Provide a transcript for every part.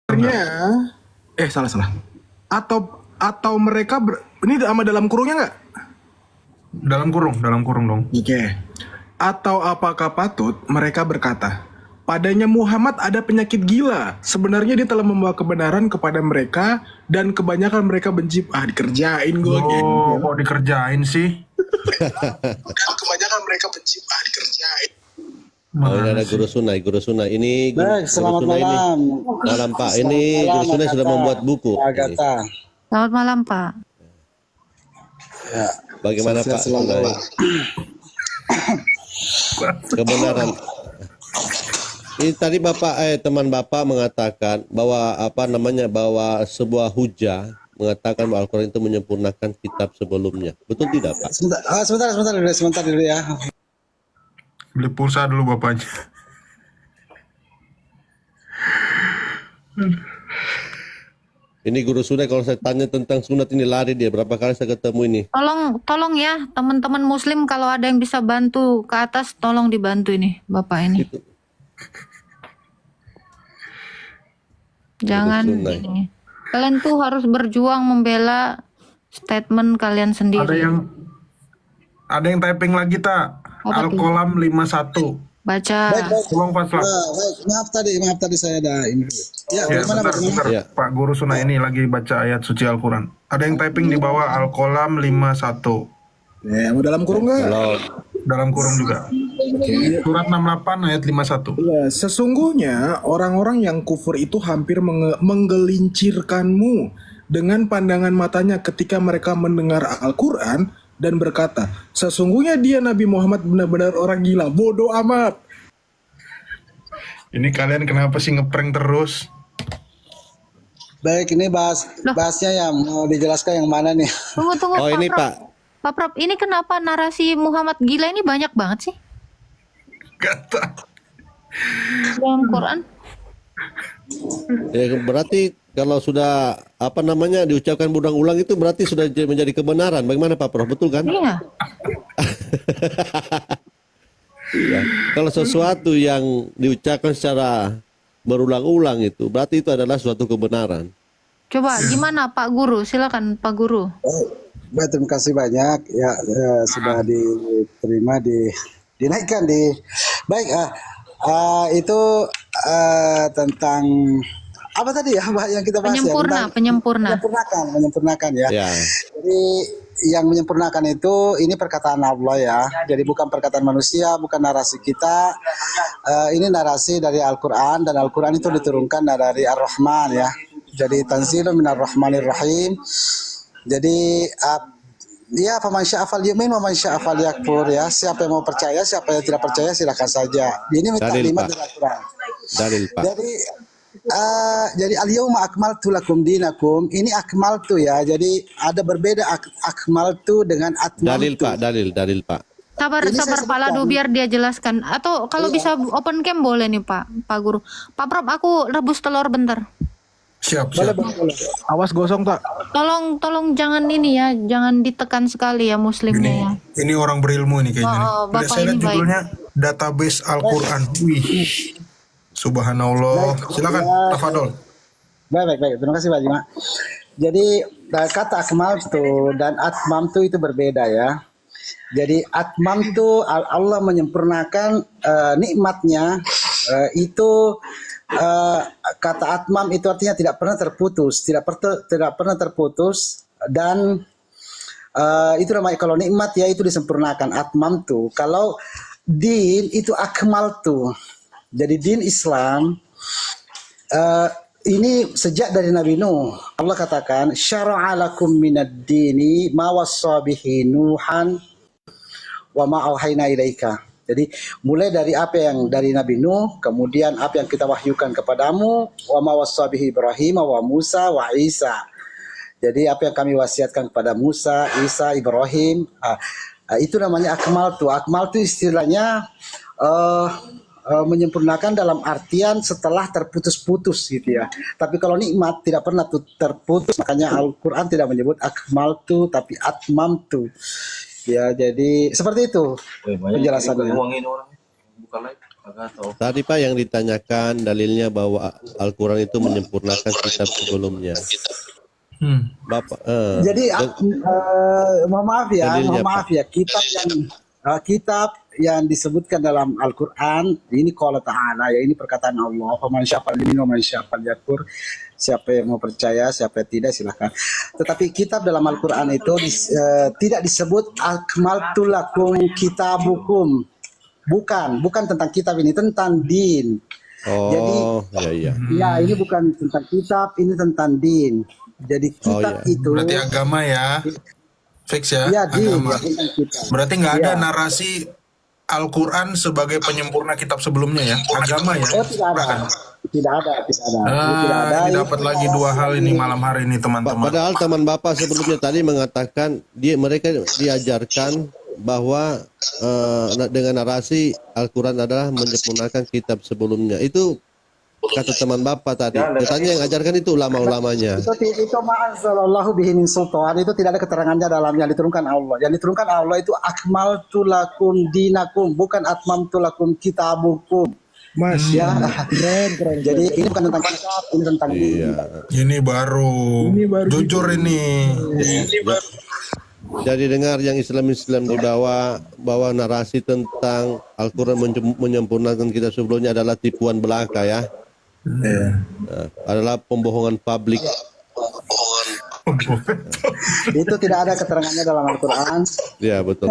Salah. Atau mereka ini sama dalam kurungnya nggak? Dalam kurung dong. Oke. Atau apakah patut mereka berkata, padanya Muhammad ada penyakit gila. Sebenarnya dia telah membawa kebenaran kepada mereka dan kebanyakan mereka benci. Dikerjain gue. Oh, kok dikerjain sih? Dan kebanyakan mereka benci. Dikerjain. Oh, ini ada Guru Sunai. Ini Baik, selamat Sunai malam. Ini. Malam Pak. Ini Guru Sunai sudah membuat buku. Agatha. Selamat malam, Pak. Ya. Bagaimana Pak Sunai? Kebenaran. Ini tadi teman Bapak mengatakan bahwa bahwa sebuah hujah mengatakan bahwa Al-Quran itu menyempurnakan kitab sebelumnya. Betul tidak, Pak? Sebentar dulu ya. Beli pulsa dulu bapaknya. Ini Guru Sunai, kalau saya tanya tentang sunat ini lari dia. Berapa kali saya ketemu ini? Tolong ya, teman-teman Muslim kalau ada yang bisa bantu ke atas, tolong dibantu ini, Bapak ini. Itu. Jangan Guru Sunai. ini. Kalian tuh harus berjuang membela statement kalian sendiri. Ada yang typing lagi tak? Apa tuh? Al-Qalam 51. Baca. Baik. Uang Faslak. Baik, maaf tadi saya ada ini. Ya, Ya, bagaimana? sebentar. Ya. Pak Guru Sunai ini lagi baca ayat suci Al-Quran. Ada yang typing di bawah Al-Qalam 51. Mau dalam kurung nggak? Kalau Dalam kurung juga. Surat 68 ayat 51. Ya, sesungguhnya orang-orang yang kufur itu hampir menggelincirkanmu dengan pandangan matanya ketika mereka mendengar Al-Quran dan berkata, sesungguhnya dia Nabi Muhammad benar-benar orang gila. Bodoh amat. Ini kalian kenapa sih ngeprank terus? Baik, ini bahasnya yang mau dijelaskan yang mana nih? Tunggu, Oh, ini Prof. Pak. Pak Prof, ini kenapa narasi Muhammad gila ini banyak banget sih Kata. dalam Quran? Ya, berarti kalau sudah diucapkan berulang-ulang itu berarti sudah menjadi kebenaran. Bagaimana Pak Prof? Betul kan? Iya. Iya. Kalau sesuatu yang diucapkan secara berulang-ulang itu berarti itu adalah suatu kebenaran. Coba gimana Pak Guru? Silakan Pak Guru. Baik, terima kasih banyak. Ya, sudah diterima, dinaikkan di. Baik, itu tentang apa tadi ya Mbak yang kita bahas menyempurnakan ya. Ya. Jadi yang menyempurnakan itu ini perkataan Allah ya. Jadi bukan perkataan manusia, bukan narasi kita. Ini narasi dari Al-Qur'an, dan Al-Qur'an itu diturunkan dari Ar-Rahman ya. Jadi tanzilun minar rahmanir rahim. Jadi ya, faman syaa falyu'min wa man syaa falyakfur ya. Siapa yang mau percaya, siapa yang tidak percaya silakan saja. Ini taklimat dari Al-Qur'an. Dalil Pak. Jadi al-yauma akmaltu lakum dinakum. Ini akmaltu ya. Jadi ada berbeda akmaltu dengan atmamtu. Dalil Pak. Sabar Pak Ladu biar dia jelaskan. Atau kalau bisa open cam boleh nih Pak Guru. Pak Prof, aku rebus telur bentar. Siap. Boleh. Awas gosong tak? Tolong jangan ini ya, jangan ditekan sekali ya muslimnya ya. Ini orang berilmu ini kayaknya. Bapak Saya lihat ini baik. judulnya Database Al-Quran. Wih. Subhanallah. Silakan, Tafadol. Baik. Terima kasih Pak Jima. Jadi kata akmaltu dan atmamtu itu berbeda ya. Jadi atmamtu Allah menyempurnakan nikmatnya itu. Kata atmam itu artinya tidak pernah terputus, dan itu namanya kalau nikmat ya itu disempurnakan, atmam tuh. Kalau din itu akmal tuh. Jadi din Islam ini sejak dari Nabi Nuh. Allah katakan syara'a lakum minad dini ma wassa bihi Nuhan wa ma auhayna ilaika. Jadi mulai dari apa yang dari Nabi Nuh, kemudian apa yang kita wahyukan kepadamu, wa ma wassa bihi Ibrahim wa Musa wa Isa. Jadi apa yang kami wasiatkan kepada Musa, Isa, Ibrahim, itu namanya akmal tu. Akmal tu istilahnya menyempurnakan dalam artian setelah terputus-putus gitu ya. Tapi kalau nikmat tidak pernah terputus, makanya Al-Quran tidak menyebut akmal tu tapi atmam tu. Ya, jadi seperti itu penjelasannya. Tadi Pak yang ditanyakan dalilnya bahwa Al-Quran itu menyempurnakan kitab sebelumnya. Bapak, Jadi mohon dalilnya, maaf ya, kitab yang disebutkan dalam Al-Quran ini qala ta'ala, ya ini perkataan Allah, faman syafa'al yu'min wa man syafa'al yakfur. Siapa yang mau percaya, siapa yang tidak silahkan. Tetapi kitab dalam Al-Quran itu tidak disebut akmaltu lakum kitabukum. Bukan tentang kitab, ini tentang din. Jadi iya. ya ini bukan tentang kitab, ini tentang din. Jadi kitab itu Berarti agama ya. Fix ya, ya din, agama. ya, tentang kitab. Berarti nggak ada Ya. narasi Al-Quran sebagai penyempurna kitab sebelumnya ya, agama ya. Oh tidak ada. Tidak ada. Ini dapat lagi dua hal ini malam hari ini teman-teman. Padahal teman Bapak sebelumnya tadi mengatakan mereka diajarkan bahwa dengan narasi Al-Quran adalah menyempurnakan kitab sebelumnya. Itu kata teman Bapak tadi. Katanya yang ajarkan itu ulama-ulamanya. Itu ma'anzalallahu bihi min sultan, itu tidak ada keterangannya dalam yang diturunkan Allah. Yang diturunkan Allah itu akmaltu lakum dinakum, bukan atmamtu lakum kitabukum. Mas, Ya. keren. Jadi ini bukan tentang kitab, ini tentang din. Iya. Ini baru jujur ini. Jadi dengar yang Islam bahwa narasi tentang Al-Quran menyempurnakan kitab sebelumnya adalah tipuan belaka ya. Adalah pembohongan publik. Itu tidak ada keterangannya dalam Al-Quran. Ya betul.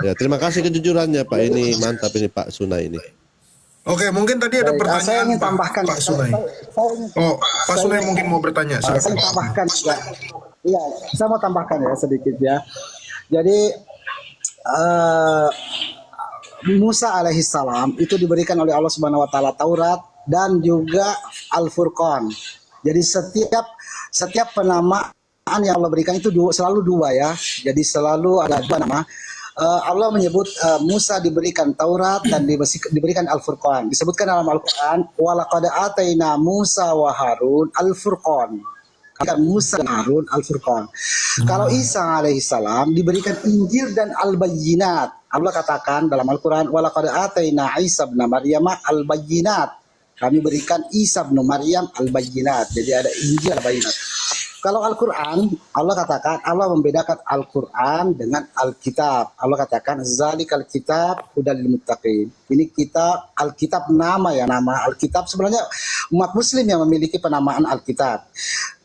Ya, terima kasih kejujurannya Pak. Ini mantap ini Pak Sunai ini. Oke, mungkin tadi ada Saya pertanyaan ingin Pak, tambahkan. Pak Sunai. Oh, Pak Sunai mungkin mau bertanya. Saya Silakan. tambahkan juga. Iya, saya mau tambahkan ya sedikit ya. Jadi Musa alaihissalam itu diberikan oleh Allah Subhanahu wa taala Taurat dan juga Al-Furqan. Jadi setiap penamaan yang Allah berikan itu selalu dua ya. Jadi selalu ada dua nama. Allah menyebut Musa diberikan Taurat dan diberikan Al-Furqan. Disebutkan dalam Al-Quran, walaqad ataina Musa wa Harun Al-Furqan. Musa dan Harun Al-Furqan. Kalau Isa alaihissalam diberikan Injil dan Al-Bayyinat. Allah katakan dalam Al-Quran, walaqad ataina Isa bin Maryam Al-Bayyinat. Kami berikan Isa bin Maryam Al-Bayyinat. Jadi ada Injil Al-Bayyinat. Kalau Al-Quran, Allah katakan, Allah membedakan Al-Quran dengan Alkitab. Allah katakan, zalikal kitab hudal lil muttaqin. Ini kitab, Alkitab nama Alkitab. Sebenarnya umat muslim yang memiliki penamaan Alkitab.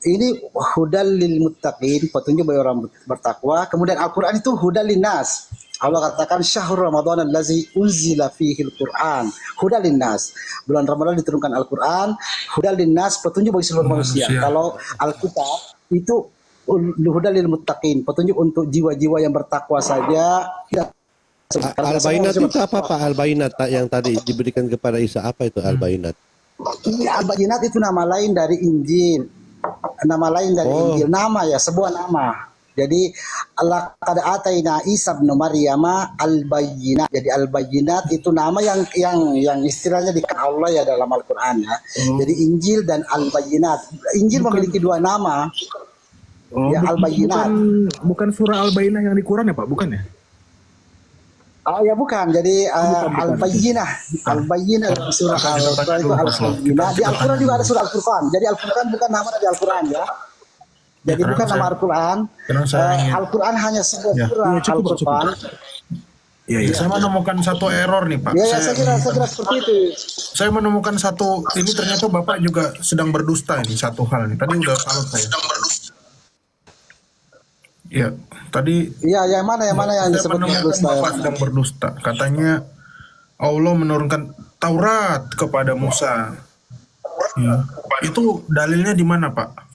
Ini hudal lil muttaqin, petunjuk bagi orang bertakwa. Kemudian Al-Quran itu hudal linnas. Allah katakan syahrul Ramadan allazi unzila fihi al-Qur'an hudal linnas. Bulan Ramadan diturunkan Al-Qur'an hudal linnas, petunjuk bagi seluruh manusia. Kalau Alkitab itu hudal lil muttaqin, petunjuk untuk jiwa-jiwa yang bertakwa saja. Al-Bayyinat itu apa Pak? Al-Bayyinat yang tadi diberikan kepada Isa, apa itu Al-Bayyinat? Al-Bayyinat itu nama lain dari Injil. Nama lain dari Injil, nama ya, sebuah nama. Jadi Allah qad ataina Isa bin Maryam al-Bayyinat. Jadi al-Bayyinat itu nama yang istilahnya di Allah ya dalam Al-Qur'an ya. Jadi Injil dan al-Bayyinat. Injil memiliki dua nama. Ya al-Bayyinat. Bukan surah Al-Bayyinah yang di Quran ya Pak, bukan ya? Oh ya bukan. Jadi al-Bayyinah. Al-Bayyinah surah Al-Qur'an itu al-Bayyinah. Di Al-Qur'an juga ada surah Al-Furqan. Jadi Al-Furqan bukan nama dari Al-Qur'an ya. Jadi bukan nama Al-Quran. Al-Quran hanya sebuah surah Al-Quran. Iya. Saya menemukan satu error nih Pak. Ya, saya kira seperti itu. Saya menemukan satu, ini ternyata Bapak juga sedang berdusta ini satu hal nih. Tadi udah salut saya. Iya, tadi Iya, yang mana yang saya disebut menemukan berdusta? Bapak sedang berdusta. Katanya Allah menurunkan Taurat kepada Musa. Ya. Itu dalilnya di mana Pak?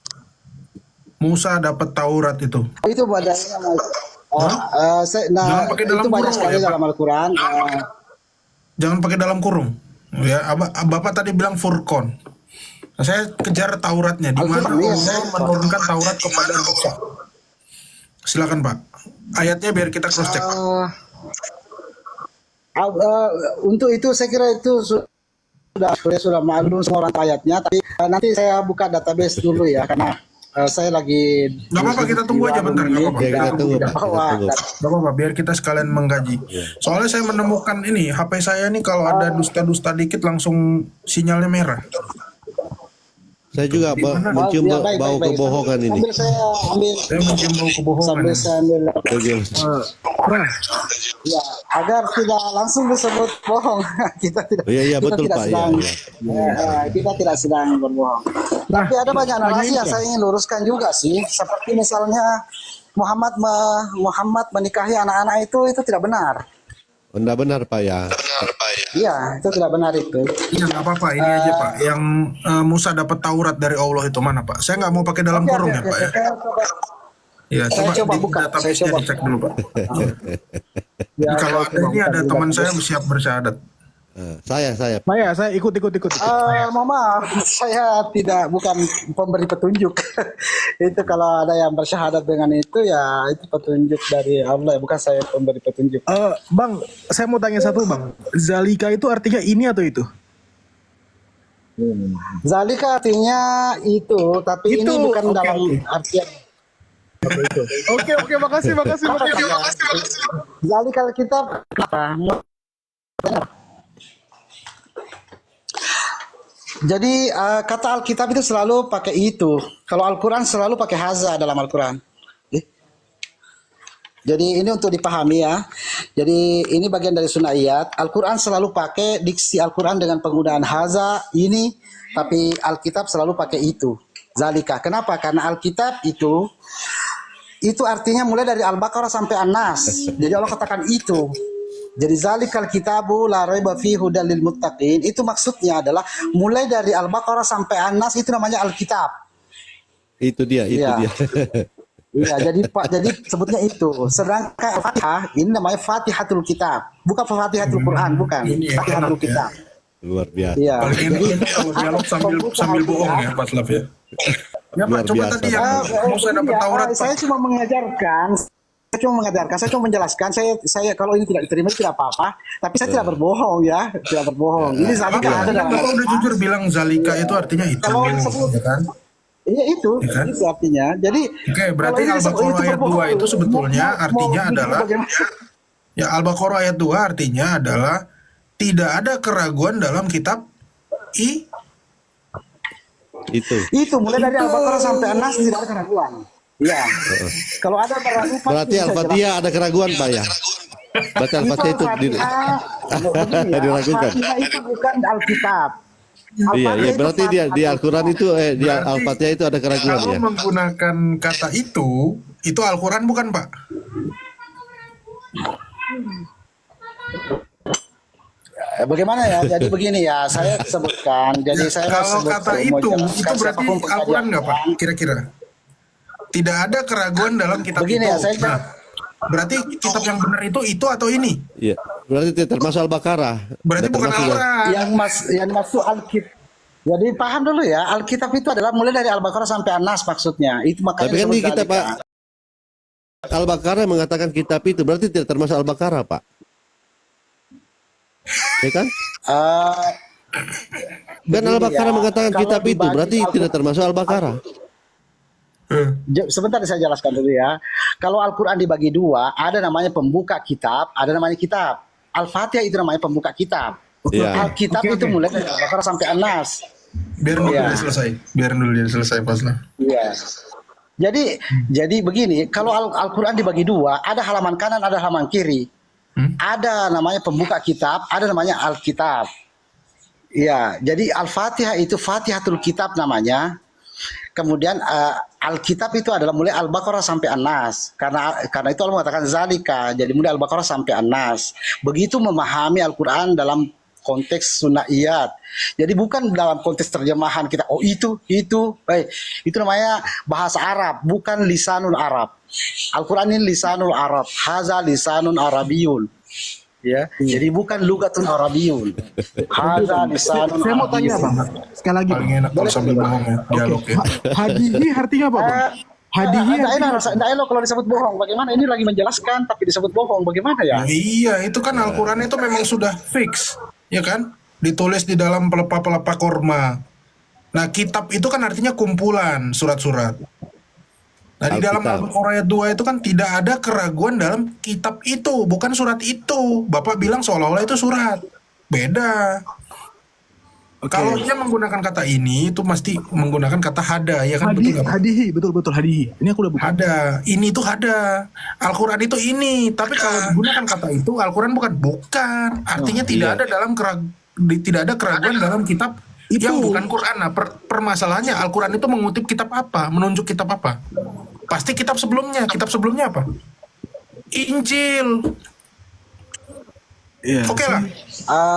Musa dapat Taurat itu. Itu badannya Mas. Jangan pakai dalam itu banyak kurung sekali ya, Pak. dalam Al-Quran. Jangan pakai dalam kurung. Ya, Bapak tadi bilang Furqan. Nah, saya kejar Tauratnya di mana Al-Quran, iya, Allah menurunkan Taurat kepada Musa. Silakan Pak. Ayatnya biar kita cross check. Untuk itu saya kira itu sudah maklum semua orang ayatnya. Tapi nanti saya buka database dulu ya, karena Saya lagi Nggak apa-apa, kita tunggu aja bentar, nggak apa-apa. Ya, kita tunggu, Pak. Kita tunggu. Gak apa-apa, biar kita sekalian menggaji. Soalnya saya menemukan ini, HP saya nih kalau ada dusta-dusta dikit langsung sinyalnya merah. Saya juga mencium bau kebohongan ini. Sambil saya ambil, Saya mencium bau kebohongan. sambil ya. saya ambil, Bagaimana? ya agar tidak langsung disebut bohong. Kita tidak. Oh, iya, kita betul, tidak Pak. sedang, Iya, kita tidak sedang berbohong. Tapi ada banyak narasi yang saya ingin luruskan juga sih. Seperti misalnya Muhammad menikahi anak-anak itu tidak benar. Enggak benar, Pak ya. Iya, itu tidak benar itu. Iya, nggak apa-apa, ini aja Pak. Yang Musa dapat Taurat dari Allah itu mana Pak? Saya nggak mau pakai dalam kurung ya Pak ya. Ya, Saya coba di buka, saya database-nya coba. dicek dulu Pak. Ya, Kalau saya ada coba ini buka ada juga. teman saya siap bersyahadat. Saya. Saya ikut. Mohon maaf, saya bukan pemberi petunjuk. Itu kalau ada yang bersyahadat dengan itu ya itu petunjuk dari Allah, bukan saya pemberi petunjuk. Bang, saya mau tanya satu bang. Zalika itu artinya ini atau itu? Zalika artinya itu, tapi ini Itu, bukan oke, dalam oke. artian Oke, makasih. Zalika kita apa? Jadi kata Alkitab itu selalu pakai itu. Kalau Al-Quran selalu pakai haza dalam Al-Quran. Jadi ini untuk dipahami ya. Jadi ini bagian dari sunnahiyat. Al-Quran selalu pakai diksi Al-Quran dengan penggunaan haza ini, tapi Alkitab selalu pakai itu. Zalika. Kenapa? Karena Alkitab itu artinya mulai dari Al-Baqarah sampai An-Nas. Jadi Allah katakan itu. Jadi zalikal kitabu la raiba fihi hudal lil muttaqin, itu maksudnya adalah mulai dari Al-Baqarah sampai An-Nas itu namanya Alkitab. Itu dia. Iya, jadi sebutnya itu. Sedangkan Al-Fatihah ini namanya Fatihatul Kitab, bukan Fatihatul Quran, bukan. Ini Fatihatul enak ya. Kitab. Luar biasa. Iya. Paling enak Jadi ini kalau dialog sambil bohong ya Pak Slav ya. Ya Pak, Luar coba biasa. tadi yang Musa dapat iya, Taurat saya Pak. cuma mengajarkan. Saya cuma menjelaskan. Saya kalau ini tidak diterima tidak apa-apa. Tapi saya tidak berbohong ya, tidak berbohong. Ini Zalika ada dalam. Bapak udah jujur bilang Zalika itu artinya itu, Kalau disebut- ya kan? Iya itu, Iya kan? itu artinya. Jadi Oke, berarti kalau ini disebut Al-Baqarah ayat berbohong, 2 itu sebetulnya artinya jujur adalah bagaimana? ya Al-Baqarah ayat 2 artinya adalah tidak ada keraguan dalam kitab Itu mulai dari Al-Baqarah sampai An-Nas tidak ada keraguan. Iya. Kalau ada keraguan Berarti Al-Fatihah ada keraguan, Pak ya. Berarti Al-Fatihah itu diragukan. Al-Fatihah itu bukan Alkitab. Iya, Al-Fatihah itu berarti di Al-Quran itu di Berarti Al-Fatihah itu ada keraguan kalau ya. menggunakan kata itu Al-Quran bukan Pak? Bagaimana ya? Jadi begini ya, saya sebutkan. Jadi saya Kalau sebut- kata mau itu jelaskan berarti siapapun Al-Quran pengajar. nggak Pak? Kira-kira tidak ada keraguan dalam kitab Begini itu. ya, saya- Nah, berarti kitab yang benar itu atau ini? Iya. Berarti tidak termasuk Al-Baqarah. Berarti Tidak bukan termasuk ya. Al-Quran. yang masuk Alkitab. Jadi paham dulu ya, Alkitab itu adalah mulai dari Al-Baqarah sampai An-Nas maksudnya. Itu makanya Tapi kan di disebut kitab Zalika. Pak Al-Baqarah mengatakan kitab itu berarti tidak termasuk Al-Baqarah, Pak. Ya kan? Eh, Dan begini Al-Baqarah ya, mengatakan kalau kitab itu dibagi berarti Al-Quran- tidak termasuk Al-Baqarah. Sebentar saya jelaskan dulu ya. Kalau Al-Quran dibagi dua, ada namanya pembuka kitab, ada namanya kitab. Al-Fatihah itu namanya pembuka kitab. Iya. Alkitab itu mulai dari Al-Baqarah sampai An-Nas. Biar dulu Iya. dia selesai. Biar dulu dia selesai Pak Slav. Iya. Jadi begini, kalau Al-Quran dibagi dua, ada halaman kanan, ada halaman kiri. Ada namanya pembuka kitab, ada namanya Alkitab. Iya, jadi Al-Fatihah itu Fatihatul Kitab namanya. Kemudian Alkitab itu adalah mulai Al-Baqarah sampai An-Nas. Karena itu Allah mengatakan zalika, jadi mulai Al-Baqarah sampai An-Nas. Begitu memahami Al-Quran dalam konteks sunnahiyat. Jadi bukan dalam konteks terjemahan kita, itu namanya bahasa Arab, bukan lisanul Arab. Al-Quran ini lisanul Arab, haza lisanun Arabiyun. Ya, jadi bukan lugatun Arabiyun. Haza lisanun Saya mau tanya Arabiyun. bang, sekali lagi. Paling enak kalau sambil bohong ya, dialog ya. Hadihi artinya apa bang? Hadihi Tidak elok kalau disebut bohong. Bagaimana ini lagi menjelaskan tapi disebut bohong? Bagaimana ya? Nah, iya, itu kan Al-Quran itu memang sudah fix, ya kan? Ditulis di dalam pelepah-pelepah korma. Nah, kitab itu kan artinya kumpulan surat-surat. Nah, di dalam Alkitab. Al-Baqarah ayat 2 itu kan tidak ada keraguan dalam kitab itu, bukan surat itu. Bapak bilang seolah-olah itu surat. Beda. Kalau dia menggunakan kata ini, itu mesti menggunakan kata hada, ya kan? Betul nggak, Pak? Hadihi, betul hadihi. Ini aku udah buka. Hada, ini itu hada. Al-Quran itu ini, tapi kalau digunakan kata itu, Al-Quran bukan. Artinya tidak ada tidak ada keraguan dalam kitab yang bukan Quran. Nah, permasalahannya Al-Quran itu mengutip kitab apa, menunjuk kitab apa? Pasti kitab sebelumnya. Kitab sebelumnya apa? Injil. Iya. Oke lah.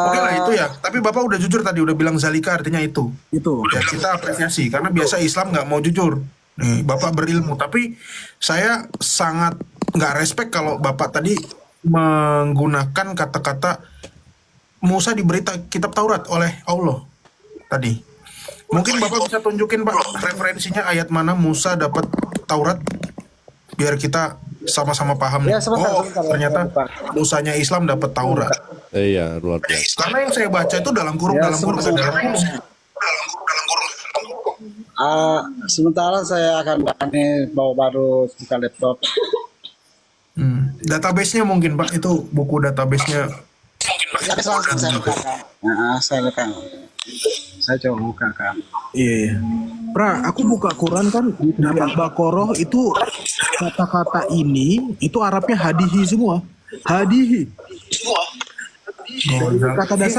Oke lah itu ya. Tapi Bapak udah jujur tadi, udah bilang zalika artinya itu. Itu. Ya kita apresiasi karena biasa Islam nggak mau jujur. Nih, Bapak berilmu, tapi saya sangat nggak respect kalau Bapak tadi menggunakan kata-kata Musa diberi kitab Taurat oleh Allah tadi. Mungkin Bapak bisa tunjukin Pak referensinya ayat mana Musa dapat Taurat biar kita sama-sama paham nih. Ya, sebentar, Ternyata Musanya Islam dapat Taurat. Iya, luar biasa. Karena yang saya baca itu dalam kurung, Ya, dalam kurung. Sementara saya akan baru buka laptop. Database-nya mungkin Pak, itu buku database-nya. Ya, langsung saya bukakan. Saya bukakan. Saya coba bukakan. Iya. Pra, aku buka Quran kan dari Al-Baqarah itu kata-kata ini itu Arabnya hadihi semua. Hadihi. Kata dasar